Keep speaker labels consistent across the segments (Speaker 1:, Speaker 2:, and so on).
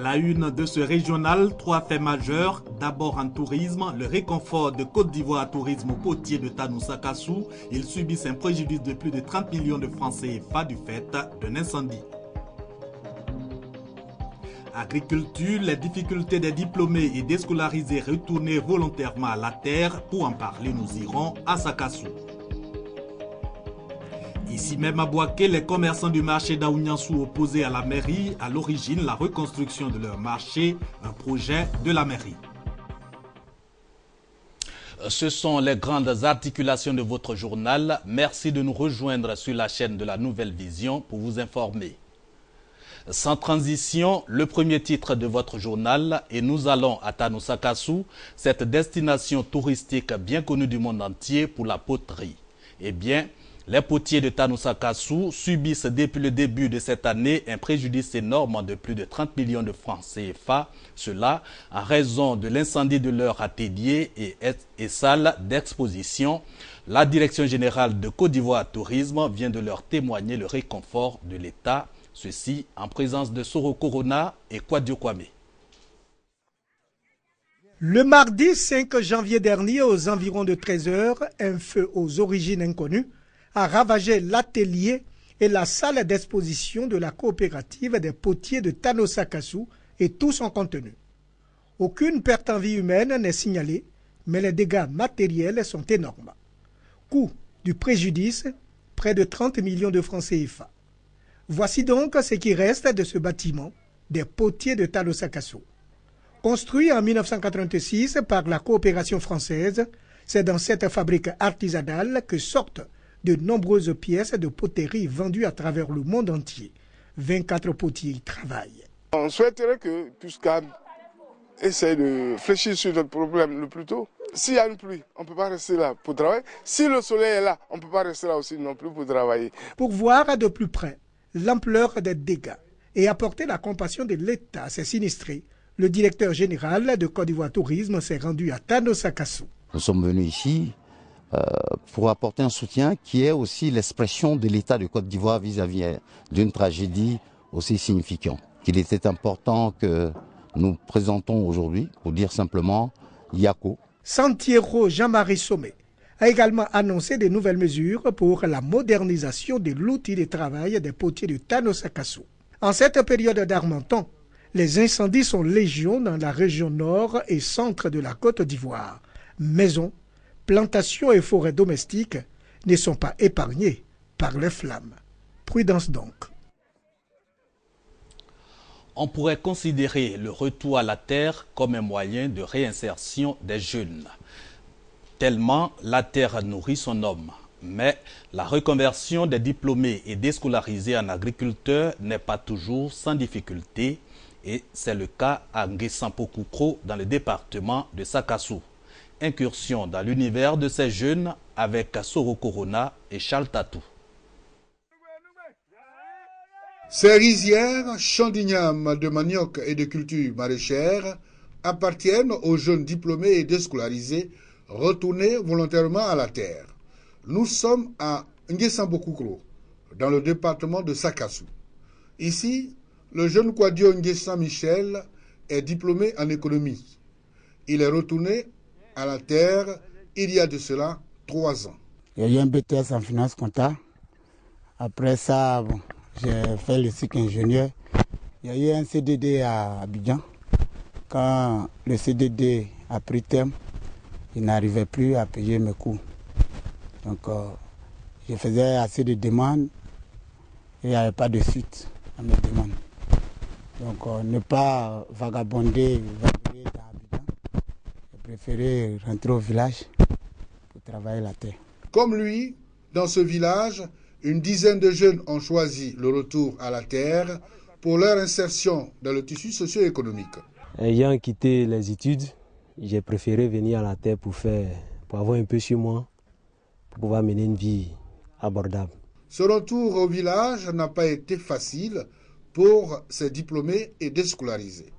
Speaker 1: la une de ce régional, 3 faits majeurs. D'abord en tourisme, le réconfort de Côte d'Ivoire Tourisme au potier de Tanou-Sakassou. Ils subissent un préjudice de plus de 30 millions de francs CFA du fait d'un incendie. Agriculture, les difficultés des diplômés et déscolarisés retournés volontairement à la terre. Pour en parler, nous irons à Sakassou. Ici même à Bouaké, les commerçants du marché d'Aouniansou opposés à la mairie, à l'origine la reconstruction de leur marché, un projet de la mairie. Ce sont les grandes articulations de votre journal. Merci de nous rejoindre sur la chaîne de la Nouvelle Vision pour vous informer. Sans transition, le premier titre de votre journal et nous allons à Tanou-Sakassou, cette destination touristique bien connue du monde entier pour la poterie. Eh bien, les potiers de Tanou-Sakassou subissent depuis le début de cette année un préjudice énorme de plus de 30 millions de francs CFA. Cela en raison de l'incendie de leur atelier et salle d'exposition. La Direction générale de Côte d'Ivoire Tourisme vient de leur témoigner le réconfort de l'État. Ceci en présence de Soro Corona et Kwadio Kwame.
Speaker 2: Le mardi 5 janvier dernier, aux environs de 13 h, un feu aux origines inconnues a ravagé l'atelier et la salle d'exposition de la coopérative des potiers de Tanou-Sakassou et tout son contenu. Aucune perte en vie humaine n'est signalée, mais les dégâts matériels sont énormes. Coût du préjudice, près de 30 millions de francs CFA. Voici donc ce qui reste de ce bâtiment des potiers de Tanou-Sakassou. Construit en 1986 par la coopération française, c'est dans cette fabrique artisanale que sortent de nombreuses pièces de poterie vendues à travers le monde entier. 24 potiers y travaillent.
Speaker 3: On souhaiterait que Puskad essaie de fléchir sur notre problème le plus tôt. S'il y a une pluie, on ne peut pas rester là pour travailler. Si le soleil est là, on ne peut pas rester là aussi non plus pour travailler.
Speaker 2: Pour voir de plus près l'ampleur des dégâts et apporter la compassion de l'État à ces sinistrés, le directeur général de Côte d'Ivoire Tourisme s'est rendu à Tanou-Sakassou.
Speaker 4: Nous sommes venus ici pour apporter un soutien qui est aussi l'expression de l'État de Côte d'Ivoire vis-à-vis d'une tragédie aussi significante. Il était important que nous présentons aujourd'hui, pour dire simplement Yako.
Speaker 2: Santiero Jean-Marie Sommet a également annoncé de nouvelles mesures pour la modernisation de l'outil de travail des potiers de Tanou-Sakassou. En cette période d'Armenton, les incendies sont légion dans la région nord et centre de la Côte d'Ivoire. Maisons, plantations et forêts domestiques ne sont pas épargnées par les flammes. Prudence donc.
Speaker 1: On pourrait considérer le retour à la terre comme un moyen de réinsertion des jeunes. Tellement la terre nourrit son homme. Mais la reconversion des diplômés et déscolarisés en agriculteurs n'est pas toujours sans difficulté. Et c'est le cas à Nguessampo-Koukro dans le département de Sakassou. Incursion dans l'univers de ces jeunes avec Soro Corona et Charles Tatou.
Speaker 5: Ces rizières, champs d'igname, de manioc et de cultures maraîchères appartiennent aux jeunes diplômés et déscolarisés retournés volontairement à la terre. Nous sommes à Nguessampo-Koukro, dans le département de Sakassou. Ici, le jeune Kwadio Nguessan Michel est diplômé en économie. Il est retourné à la terre il y a de cela 3 ans.
Speaker 6: Il y a eu un BTS en finance comptable. Après ça, j'ai fait le cycle ingénieur. Il y a eu un CDD à Abidjan. Quand le CDD a pris terme, il n'arrivait plus à payer mes coûts. Donc, je faisais assez de demandes et il n'y avait pas de suite à mes demandes. Donc, ne pas vagabonder dans Abidjan. J'ai préféré rentrer au village pour travailler la terre.
Speaker 5: Comme lui, dans ce village, une dizaine de jeunes ont choisi le retour à la terre pour leur insertion dans le tissu socio-économique.
Speaker 7: Ayant quitté les études, j'ai préféré venir à la terre pour avoir un peu chez moi, pour pouvoir mener une vie abordable.
Speaker 5: Ce retour au village n'a pas été facile pour ces diplômés et déscolarisés.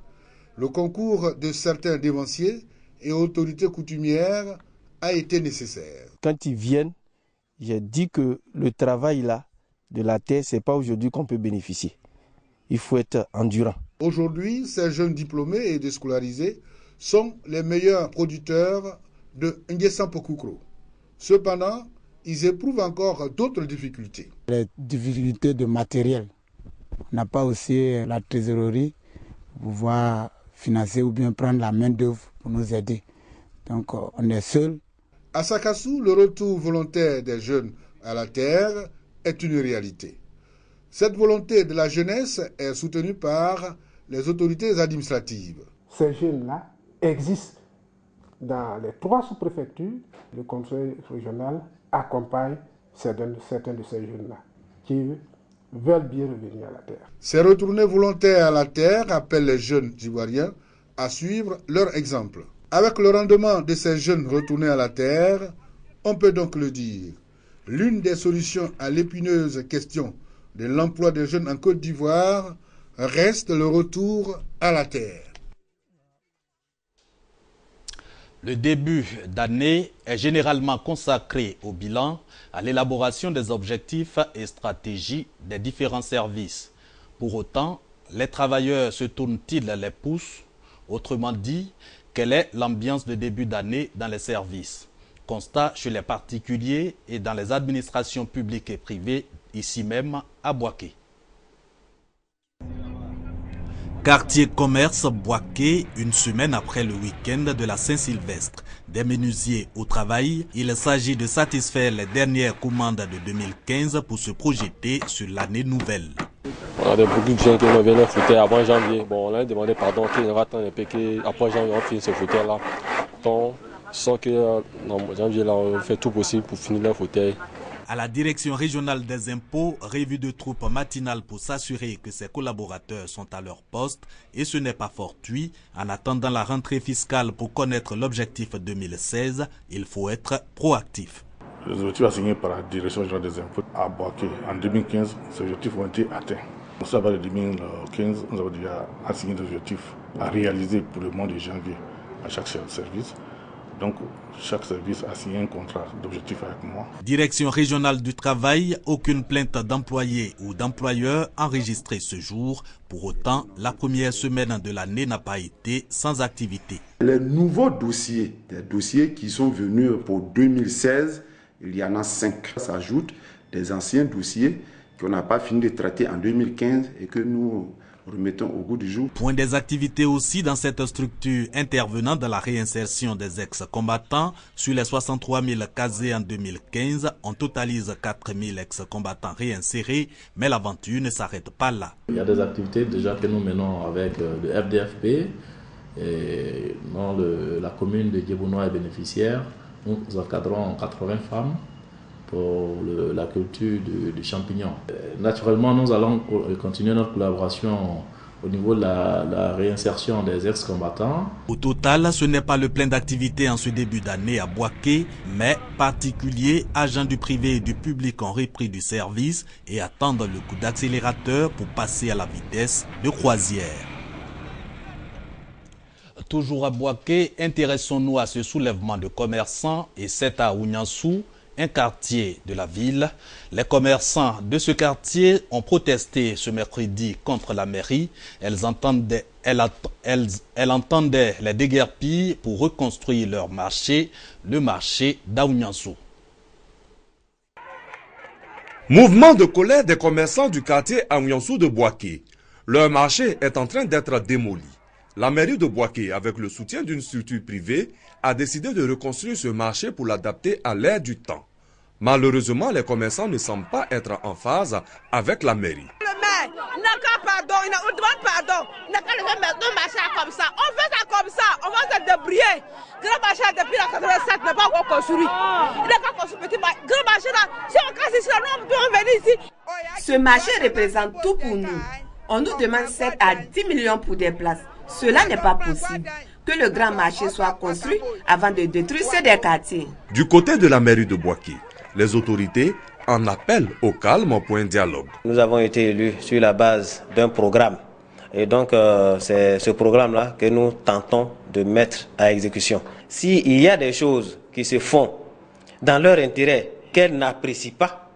Speaker 5: Le concours de certains dévanciers et autorités coutumières a été nécessaire.
Speaker 8: Quand ils viennent, j'ai dit que le travail là, de la terre, ce n'est pas aujourd'hui qu'on peut bénéficier. il faut être endurant.
Speaker 5: Aujourd'hui, ces jeunes diplômés et déscolarisés sont les meilleurs producteurs de Nguessan-Pokukro. Cependant, ils éprouvent encore d'autres difficultés.
Speaker 6: Les difficultés de matériel. On n'a pas aussi la trésorerie pour pouvoir financer ou bien prendre la main-d'œuvre pour nous aider. Donc on est seul.
Speaker 5: À Sakassou, le retour volontaire des jeunes à la terre est une réalité. Cette volonté de la jeunesse est soutenue par les autorités administratives.
Speaker 9: Ces jeunes-là existent dans les 3 sous-préfectures. Le conseil régional accompagne certains de ces jeunes-là qui veulent bien revenir à la terre.
Speaker 5: Ces retournés volontaires à la terre appellent les jeunes ivoiriens à suivre leur exemple. Avec le rendement de ces jeunes retournés à la terre, on peut donc le dire, l'une des solutions à l'épineuse question de l'emploi des jeunes en Côte d'Ivoire reste le retour à la terre.
Speaker 1: Le début d'année est généralement consacré au bilan, à l'élaboration des objectifs et stratégies des différents services. Pour autant, les travailleurs se tournent-ils les pouces? Autrement dit, quelle est l'ambiance de début d'année dans les services? Constat chez les particuliers et dans les administrations publiques et privées, ici même à Boaké. Quartier commerce Boaké, une semaine après le week-end de la Saint-Sylvestre. Des menuisiers au travail, il s'agit de satisfaire les dernières commandes de 2015 pour se projeter sur l'année nouvelle.
Speaker 10: On avait beaucoup de gens qui nous venaient foutre avant janvier. Bon, on a demandé pardon, qu'il y aura tant de péquets. Après janvier, on finit ce fauteuil là. Donc, sans que janvier là, on fait tout possible pour finir le fauteuil.
Speaker 1: À la direction régionale des impôts, revue de troupes matinale pour s'assurer que ses collaborateurs sont à leur poste et ce n'est pas fortuit. En attendant la rentrée fiscale pour connaître l'objectif 2016, il faut être proactif.
Speaker 11: Les objectifs assignés par la direction régionale des impôts à Boaké en 2015, ces objectifs ont été atteints. Ça va de 2015, nous avons déjà assigné des objectifs à réaliser pour le mois de janvier à chaque service. Donc, chaque service a signé un contrat d'objectif avec moi.
Speaker 1: Direction régionale du travail, aucune plainte d'employés ou d'employeurs enregistrée ce jour. Pour autant, la première semaine de l'année n'a pas été sans activité.
Speaker 12: Les nouveaux dossiers, des dossiers qui sont venus pour 2016, il y en a 5. S'ajoutent des anciens dossiers qu'on n'a pas fini de traiter en 2015 et que nous remettons au goût du jour.
Speaker 1: Point des activités aussi dans cette structure intervenant dans la réinsertion des ex-combattants. Sur les 63 000 casés en 2015, on totalise 4 000 ex-combattants réinsérés, mais l'aventure ne s'arrête pas là.
Speaker 13: Il y a des activités déjà que nous menons avec le FDFP et dans la commune de Djebounois est bénéficiaire. Nous encadrons 80 femmes pour la culture du champignon. Naturellement, nous allons continuer notre collaboration au niveau de la réinsertion des ex-combattants.
Speaker 1: Au total, ce n'est pas le plein d'activités en ce début d'année à Boaké, mais particuliers, agents du privé et du public ont repris du service et attendent le coup d'accélérateur pour passer à la vitesse de croisière. Toujours à Boaké, intéressons-nous à ce soulèvement de commerçants et c'est à Ounyansou, un quartier de la ville. Les commerçants de ce quartier ont protesté ce mercredi contre la mairie. Elles entendaient les déguerpilles pour reconstruire leur marché, le marché d'Aounyansou.
Speaker 14: Mouvement de colère des commerçants du quartier Aounyansou de Boaké. Leur marché est en train d'être démoli. La mairie de Boaké, avec le soutien d'une structure privée, a décidé de reconstruire ce marché pour l'adapter à l'ère du temps. Malheureusement, les commerçants ne semblent pas être en phase avec la mairie.
Speaker 15: Le maire n'a qu'à pardon, il demande pardon, il n'a qu'à laisser notre marché comme ça. On fait ça comme ça, on va se débrouiller. Grand marché depuis la 87 n'est pas encore construit. Il n'a qu'à construire petit marché. Grand marché là, si on casse ici, on peut venir ici.
Speaker 16: Ce marché représente tout pour nous. On nous demande 7 à 10 millions pour des places. Cela n'est pas possible. Que le grand marché soit construit avant de détruire ces quartiers. Du
Speaker 14: côté de la mairie de Boaké, les autorités en appellent au calme pour un dialogue.
Speaker 17: Nous avons été élus sur la base d'un programme. Et donc, c'est ce programme-là que nous tentons de mettre à exécution. S'il y a des choses qui se font dans leur intérêt, qu'elles n'apprécient pas,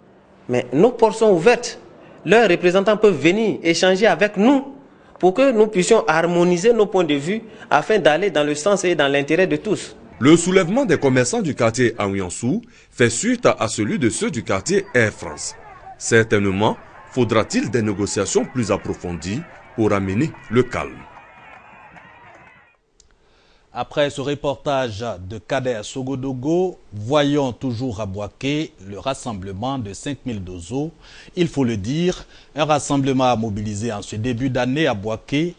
Speaker 17: mais nos portes sont ouvertes. leurs représentants peuvent venir échanger avec nous pour que nous puissions harmoniser nos points de vue afin d'aller dans le sens et dans l'intérêt de tous.
Speaker 14: Le soulèvement des commerçants du quartier Ouiansou fait suite à celui de ceux du quartier Air France. Certainement, faudra-t-il des négociations plus approfondies pour amener le calme.
Speaker 1: Après ce reportage de Kader Sogodogo, voyons toujours à Bouaké le rassemblement de 5000 Dozo. Il faut le dire, un rassemblement a mobilisé en ce début d'année à Bouaké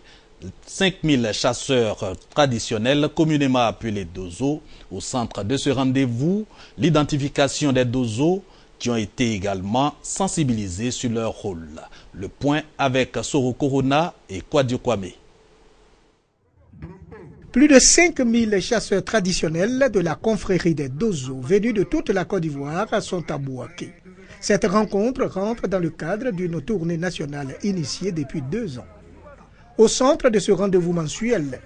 Speaker 1: 5000 chasseurs traditionnels, communément appelés Dozo. Au centre de ce rendez-vous, l'identification des Dozo qui ont été également sensibilisés sur leur rôle. Le point avec Soro Corona et Kwadio Kwame.
Speaker 2: Plus de 5000 chasseurs traditionnels de la confrérie des Dozo venus de toute la Côte d'Ivoire sont à Bouaké. Cette rencontre rentre dans le cadre d'une tournée nationale initiée depuis 2 ans. Au centre de ce rendez-vous mensuel,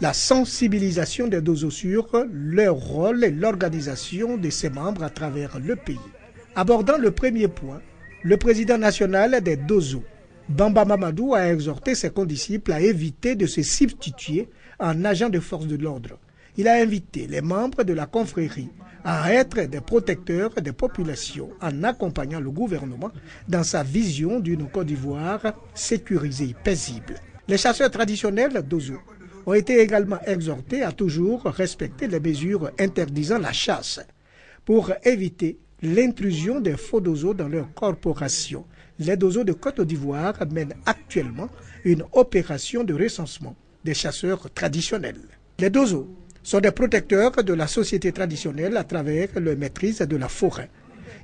Speaker 2: la sensibilisation des Dozo sur leur rôle et l'organisation de ses membres à travers le pays. Abordant le premier point, le président national des Dozo, Bamba Mamadou, a exhorté ses condisciples à éviter de se substituer en agent de force de l'ordre. Il a invité les membres de la confrérie à être des protecteurs des populations en accompagnant le gouvernement dans sa vision d'une Côte d'Ivoire sécurisée et paisible. Les chasseurs traditionnels Dozo ont été également exhortés à toujours respecter les mesures interdisant la chasse pour éviter l'intrusion des faux Dozo dans leur corporation. Les Dozo de Côte d'Ivoire mènent actuellement une opération de recensement des chasseurs traditionnels. Les Dozo sont des protecteurs de la société traditionnelle à travers leur maîtrise de la forêt.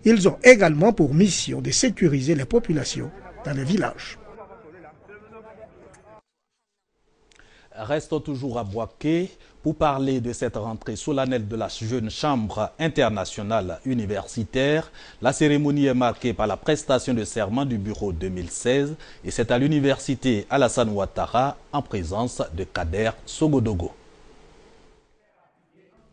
Speaker 2: Ils ont également pour mission de sécuriser les populations dans les villages.
Speaker 1: Restons toujours à Bouaké pour parler de cette rentrée solennelle de la Jeune Chambre internationale universitaire. La cérémonie est marquée par la prestation de serment du bureau 2016 et c'est à l'université Alassane Ouattara en présence de Kader Sogodogo.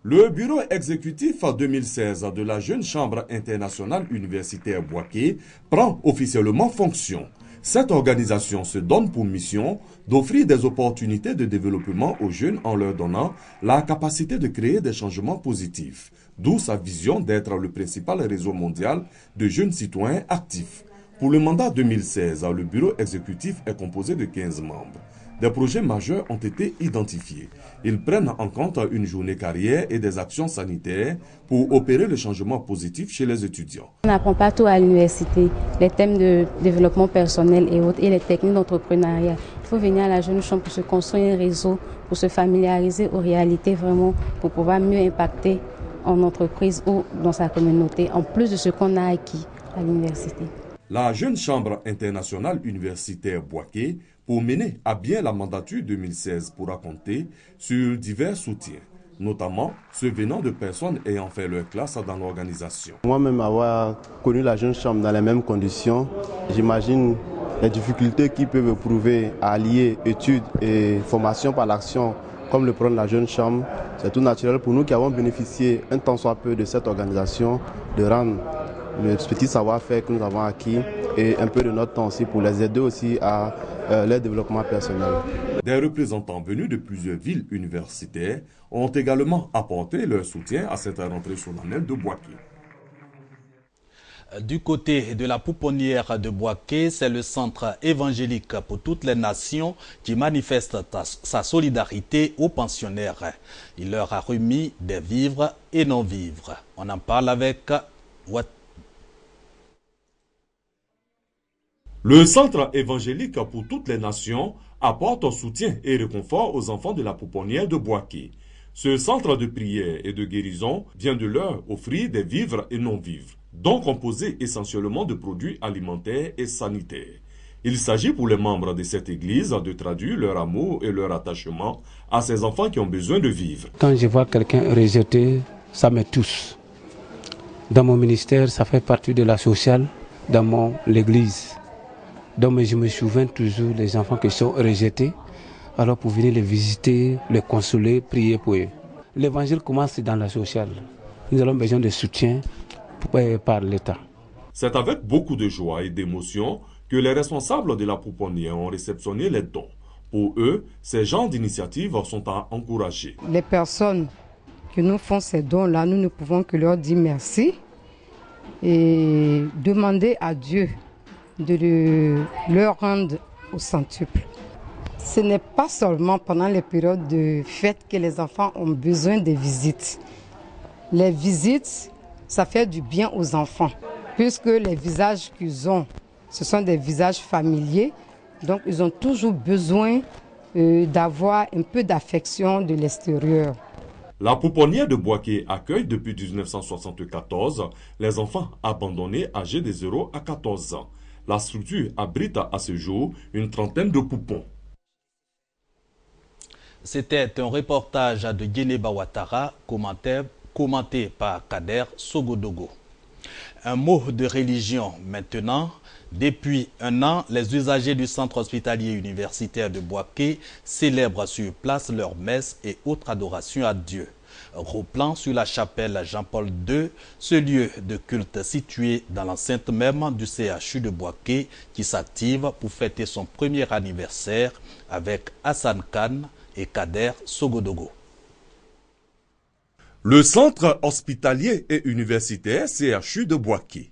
Speaker 14: Le bureau exécutif 2016 de la Jeune Chambre internationale universitaire Bouaké prend officiellement fonction. Cette organisation se donne pour mission d'offrir des opportunités de développement aux jeunes en leur donnant la capacité de créer des changements positifs, d'où sa vision d'être le principal réseau mondial de jeunes citoyens actifs. Pour le mandat 2016, le bureau exécutif est composé de 15 membres. Des projets majeurs ont été identifiés. Ils prennent en compte une journée carrière et des actions sanitaires pour opérer le changement positif chez les étudiants.
Speaker 8: On n'apprend pas tout à l'université, les thèmes de développement personnel et autres, et les techniques d'entrepreneuriat. Il faut venir à la Jeune Chambre pour se construire un réseau, pour se familiariser aux réalités vraiment, pour pouvoir mieux impacter en entreprise ou dans sa communauté, en plus de ce qu'on a acquis à l'université.
Speaker 14: La Jeune Chambre internationale universitaire Bouaké, pour mener à bien la mandature 2016, pourra compter sur divers soutiens, notamment ceux venant de personnes ayant fait leur classe dans l'organisation.
Speaker 18: Moi-même, avoir connu la Jeune Chambre dans les mêmes conditions, j'imagine les difficultés qui peuvent éprouver à allier études et formation par l'action, comme le prône la Jeune Chambre. C'est tout naturel pour nous qui avons bénéficié un tant soit peu de cette organisation, de rendre le petit savoir-faire que nous avons acquis et un peu de notre temps aussi pour les aider aussi à leur développement personnel.
Speaker 14: Des représentants venus de plusieurs villes universitaires ont également apporté leur soutien à cette rentrée solennelle de Bouaké.
Speaker 1: Du côté de la pouponnière de Bouaké, c'est le centre évangélique pour toutes les nations qui manifeste sa solidarité aux pensionnaires. Il leur a remis des vivres et non-vivres. On en parle avec
Speaker 14: Le centre évangélique pour toutes les nations apporte soutien et réconfort aux enfants de la pouponnière de Bouaké. Ce centre de prière et de guérison vient de leur offrir des vivres et non-vivres, donc composés essentiellement de produits alimentaires et sanitaires. Il s'agit pour les membres de cette église de traduire leur amour et leur attachement à ces enfants qui ont besoin de vivre.
Speaker 19: Quand je vois quelqu'un rejeté, ça me touche. Dans mon ministère, ça fait partie de la sociale, dans l'église. Donc je me souviens toujours des enfants qui sont rejetés, alors pour venir les visiter, les consoler, prier pour eux. L'évangile commence dans la sociale. Nous avons besoin de soutien par l'État.
Speaker 14: C'est avec beaucoup de joie et d'émotion que les responsables de la pouponnière ont réceptionné les dons. Pour eux, ces genres d'initiatives sont à encourager.
Speaker 20: Les personnes qui nous font ces dons-là, nous ne pouvons que leur dire merci et demander à Dieu de leur rendre au centuple. Ce n'est pas seulement pendant les périodes de fête que les enfants ont besoin des visites. Les visites, ça fait du bien aux enfants, puisque les visages qu'ils ont, ce sont des visages familiers, donc ils ont toujours besoin d'avoir un peu d'affection de l'extérieur.
Speaker 14: La pouponnière de Boaké accueille depuis 1974 les enfants abandonnés âgés de 0 à 14 ans. La structure abrite à ce jour une trentaine de poupons.
Speaker 1: C'était un reportage de Guineba Ouattara, commenté par Kader Sogodogo. Un mot de religion maintenant. Depuis un an, les usagers du centre hospitalier universitaire de Boaké célèbrent sur place leur messe et autres adorations à Dieu. Replan sur la chapelle Jean-Paul II, ce lieu de culte situé dans l'enceinte même du CHU de Boaké qui s'active pour fêter son premier anniversaire avec Hassan Khan et Kader Sogodogo.
Speaker 14: Le centre hospitalier et universitaire CHU de Boaké.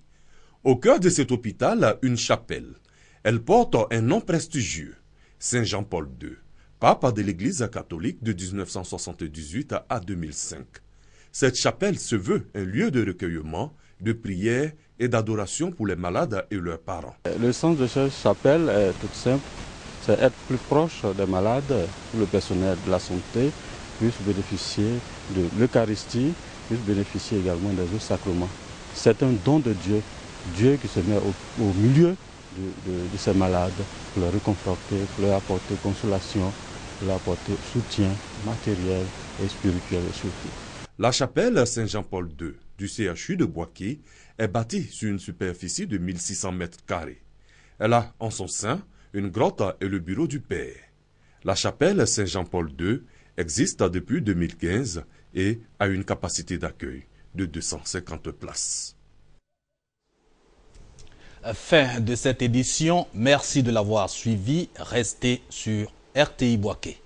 Speaker 14: Au cœur de cet hôpital, une chapelle. Elle porte un nom prestigieux, Saint Jean-Paul II, pape de l'Église catholique de 1978 à 2005. Cette chapelle se veut un lieu de recueillement, de prière et d'adoration pour les malades et leurs parents.
Speaker 21: Le sens de cette chapelle est tout simple, c'est être plus proche des malades, pour le personnel de la santé puisse bénéficier de l'Eucharistie, puisse bénéficier également des autres sacrements. C'est un don de Dieu. Dieu qui se met au milieu de ces malades pour les réconforter, pour leur apporter consolation, pour leur apporter soutien matériel et spirituel surtout.
Speaker 14: La chapelle Saint-Jean-Paul II du CHU de Boaké est bâtie sur une superficie de 1600 mètres carrés. Elle a en son sein une grotte et le bureau du Père. La chapelle Saint-Jean-Paul II existe depuis 2015 et a une capacité d'accueil de 250 places.
Speaker 1: Fin de cette édition. Merci de l'avoir suivi. Restez sur RTI Boaké.